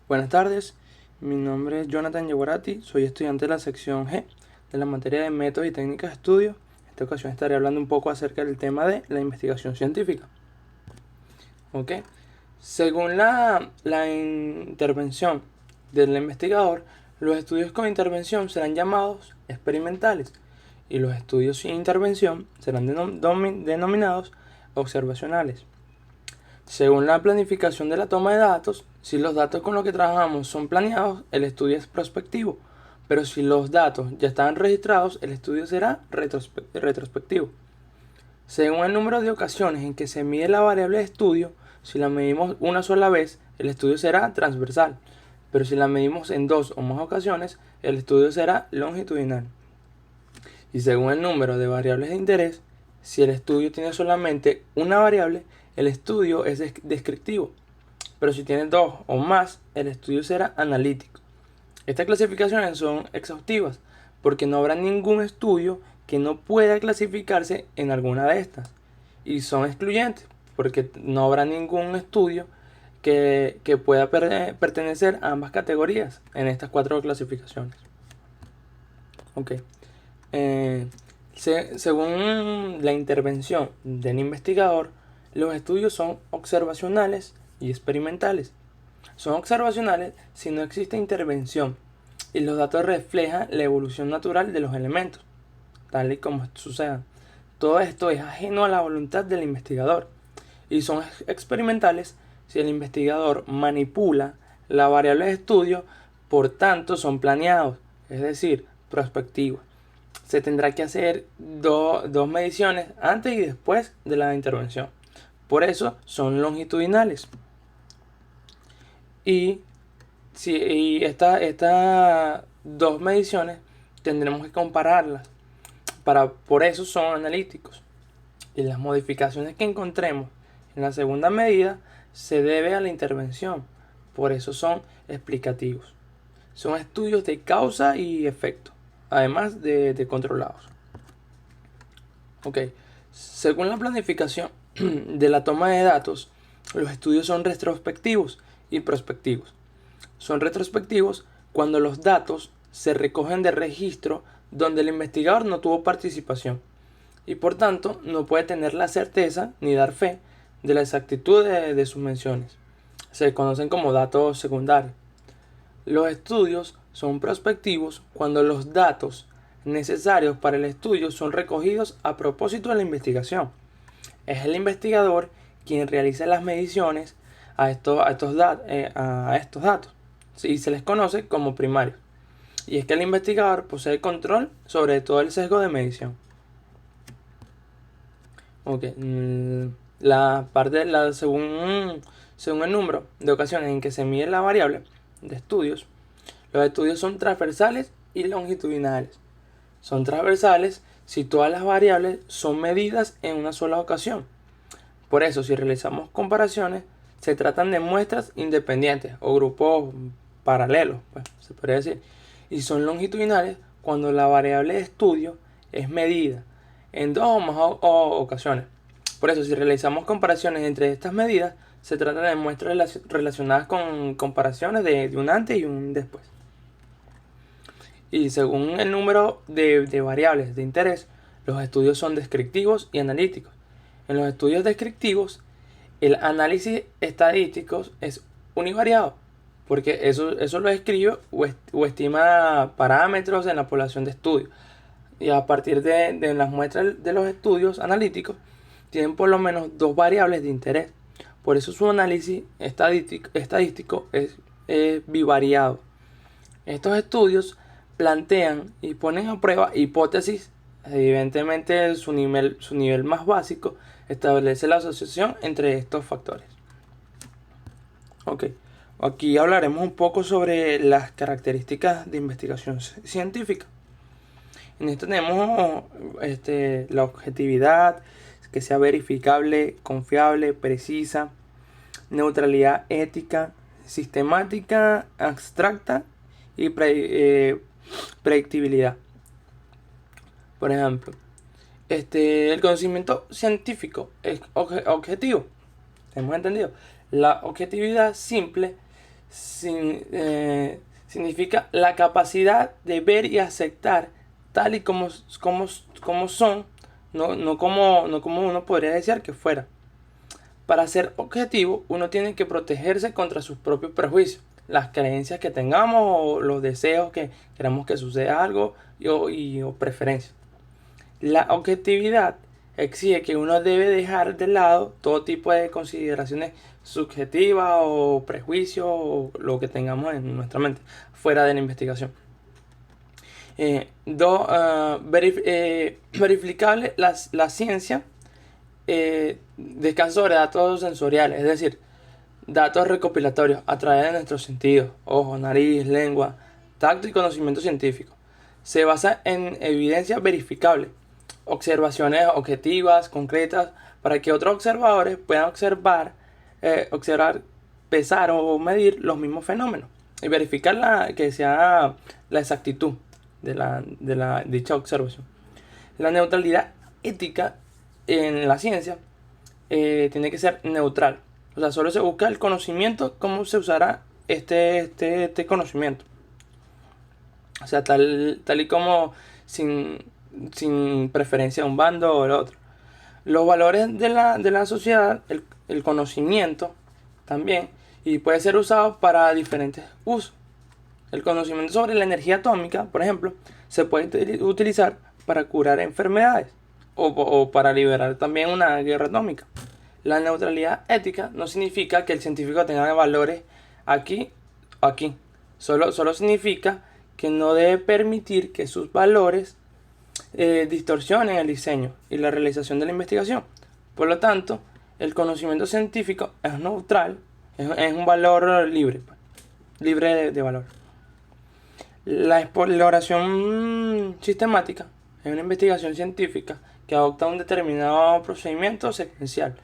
Buenas tardes, mi nombre es Jonathan Yeguarati, soy estudiante de la sección G de la materia de métodos y técnicas de estudio. En esta ocasión estaré hablando un poco acerca del tema de la investigación científica. ¿Ok? Según la intervención del investigador, los estudios con intervención serán llamados experimentales y los estudios sin intervención serán denominados observacionales. Según la planificación de la toma de datos, si los datos con los que trabajamos son planeados, el estudio es prospectivo, pero si los datos ya están registrados, el estudio será retrospectivo. Según el número de ocasiones en que se mide la variable de estudio, si la medimos una sola vez, el estudio será transversal, pero si la medimos en dos o más ocasiones, el estudio será longitudinal. Y según el número de variables de interés, si el estudio tiene solamente una variable, el estudio es descriptivo, pero si tiene dos o más, el estudio será analítico. Estas clasificaciones son exhaustivas porque no habrá ningún estudio que no pueda clasificarse en alguna de estas, y son excluyentes porque no habrá ningún estudio que pueda pertenecer a ambas categorías en estas cuatro clasificaciones. Ok. Eh, Según la intervención del investigador, los estudios son observacionales y experimentales. Son observacionales si no existe intervención y los datos reflejan la evolución natural de los elementos, tal y como sucedan. Todo esto es ajeno a la voluntad del investigador. Y son experimentales si el investigador manipula la variable de estudio, por tanto son planeados, es decir, prospectivos. Se tendrá que hacer dos mediciones antes y después de la intervención. Por eso son longitudinales. Y, estas dos mediciones tendremos que compararlas. Por eso son analíticos. Y las modificaciones que encontremos en la segunda medida se debe a la intervención. Por eso son explicativos. Son estudios de causa y efecto, además de controlados. Ok, según la planificación de la toma de datos, los estudios son retrospectivos y prospectivos. Son retrospectivos cuando los datos se recogen de registro donde el investigador no tuvo participación y por tanto no puede tener la certeza ni dar fe de la exactitud de sus menciones. Se conocen como datos secundarios. Los estudios son prospectivos cuando los datos necesarios para el estudio son recogidos a propósito de la investigación. Es el investigador quien realiza las mediciones a estos datos y se les conoce como primarios. Y es que el investigador posee control sobre todo el sesgo de medición. Ok, la parte según el número de ocasiones en que se mide la variable de estudios, los estudios son transversales y longitudinales. Son transversales si todas las variables son medidas en una sola ocasión. Por eso, si realizamos comparaciones, se tratan de muestras independientes o grupos paralelos, pues, se podría decir. Y son longitudinales cuando la variable de estudio es medida en dos o más ocasiones. Por eso, si realizamos comparaciones entre estas medidas, se trata de muestras relacionadas con comparaciones de un antes y un después. Y según el número de variables de interés, los estudios son descriptivos y analíticos. En los estudios descriptivos, el análisis estadístico es univariado, porque eso lo describe o estima parámetros en la población de estudio. Y a partir de las muestras de los estudios analíticos, tienen por lo menos dos variables de interés. Por eso su análisis estadístico es bivariado. Estos estudios plantean y ponen a prueba hipótesis. Evidentemente, su nivel más básico establece la asociación entre estos factores. Ok, aquí hablaremos un poco sobre las características de investigación científica. En esto tenemos la objetividad, que sea verificable, confiable, precisa, neutralidad ética, sistemática, abstracta y predictibilidad. Por ejemplo, el conocimiento científico es objetivo. ¿Hemos entendido? La objetividad simple significa la capacidad de ver y aceptar tal y como son, no como uno podría desear que fuera. Para ser objetivo, uno tiene que protegerse contra sus propios prejuicios, las creencias que tengamos o los deseos que queramos que suceda algo o preferencias. La objetividad exige que uno debe dejar de lado todo tipo de consideraciones subjetivas o prejuicios o lo que tengamos en nuestra mente fuera de la investigación. Verificable la ciencia descansa sobre datos sensoriales, es decir, datos recopilatorios a través de nuestros sentidos, ojo, nariz, lengua, tacto y conocimiento científico. Se basa en evidencia verificable, observaciones objetivas, concretas, para que otros observadores puedan observar, pesar o medir los mismos fenómenos y verificar que sea la exactitud de dicha observación. La neutralidad ética en la ciencia tiene que ser neutral. O sea, solo se busca el conocimiento, cómo se usará este conocimiento. O sea, tal y como sin preferencia a un bando o el otro. Los valores de la sociedad, el conocimiento también, y puede ser usado para diferentes usos. El conocimiento sobre la energía atómica, por ejemplo, se puede utilizar para curar enfermedades o para liberar también una guerra atómica. La neutralidad ética no significa que el científico tenga valores aquí o aquí. Solo significa que no debe permitir que sus valores distorsionen el diseño y la realización de la investigación. Por lo tanto, el conocimiento científico es neutral, es un valor libre, libre de valor. La exploración sistemática es una investigación científica que adopta un determinado procedimiento secuencial,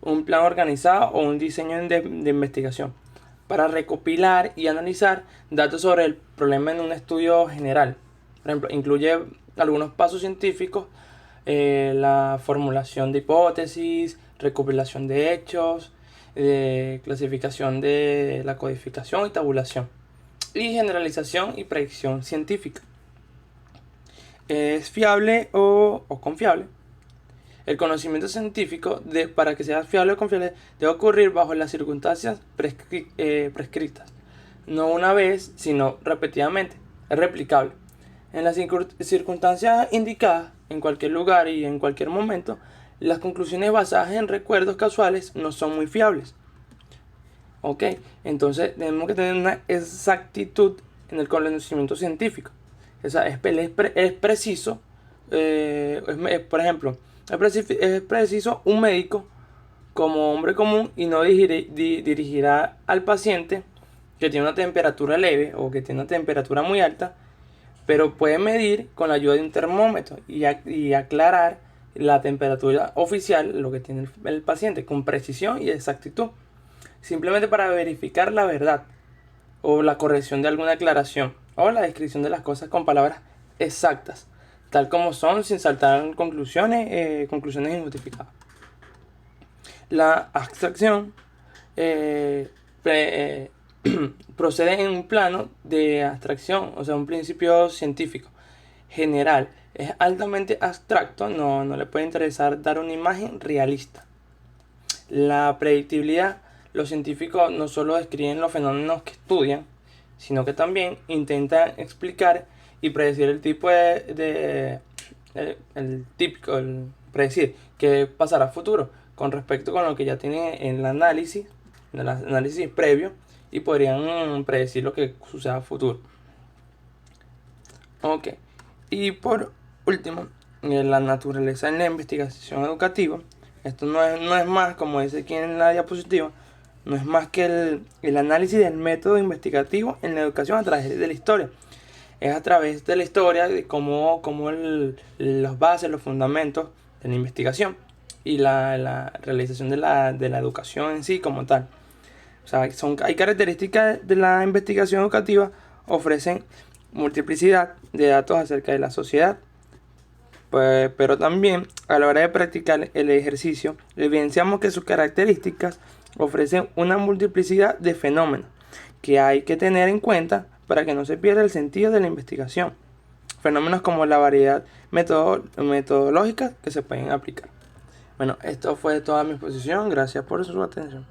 un plan organizado o un diseño de investigación para recopilar y analizar datos sobre el problema en un estudio general. Por ejemplo, incluye algunos pasos científicos, la formulación de hipótesis, recopilación de hechos, clasificación de la codificación y tabulación, y generalización y predicción científica. ¿Es fiable o confiable? El conocimiento científico, para que sea fiable o confiable, debe ocurrir bajo las circunstancias prescritas, no una vez, sino repetidamente. Es replicable. En las circunstancias indicadas, en cualquier lugar y en cualquier momento, las conclusiones basadas en recuerdos casuales no son muy fiables. Ok, entonces tenemos que tener una exactitud en el conocimiento científico. O sea, es preciso, por ejemplo, es preciso un médico como hombre común y no dirigirá al paciente que tiene una temperatura leve o que tiene una temperatura muy alta, pero puede medir con la ayuda de un termómetro y aclarar la temperatura oficial, lo que tiene el paciente, con precisión y exactitud, simplemente para verificar la verdad o la corrección de alguna aclaración o la descripción de las cosas con palabras exactas, tal como son, sin saltar conclusiones injustificadas. La abstracción procede en un plano de abstracción, o sea, un principio científico general. Es altamente abstracto, no le puede interesar dar una imagen realista. La predictibilidad, los científicos no solo describen los fenómenos que estudian, sino que también intentan explicar y predecir el predecir qué pasará a futuro con respecto con lo que ya tienen en el análisis previo, y podrían predecir lo que suceda a futuro. Ok, y por último, la naturaleza en la investigación educativa. Esto no es más, como dice aquí en la diapositiva, no es más que el análisis del método investigativo en la educación a través de la historia. Es a través de la historia de cómo las bases, los fundamentos de la investigación y la realización de la educación en sí como tal. O sea, hay características de la investigación educativa, ofrecen multiplicidad de datos acerca de la sociedad, pero también a la hora de practicar el ejercicio evidenciamos que sus características ofrecen una multiplicidad de fenómenos que hay que tener en cuenta para que no se pierda el sentido de la investigación. Fenómenos como la variedad metodológica que se pueden aplicar. Bueno, esto fue toda mi exposición. Gracias por su atención.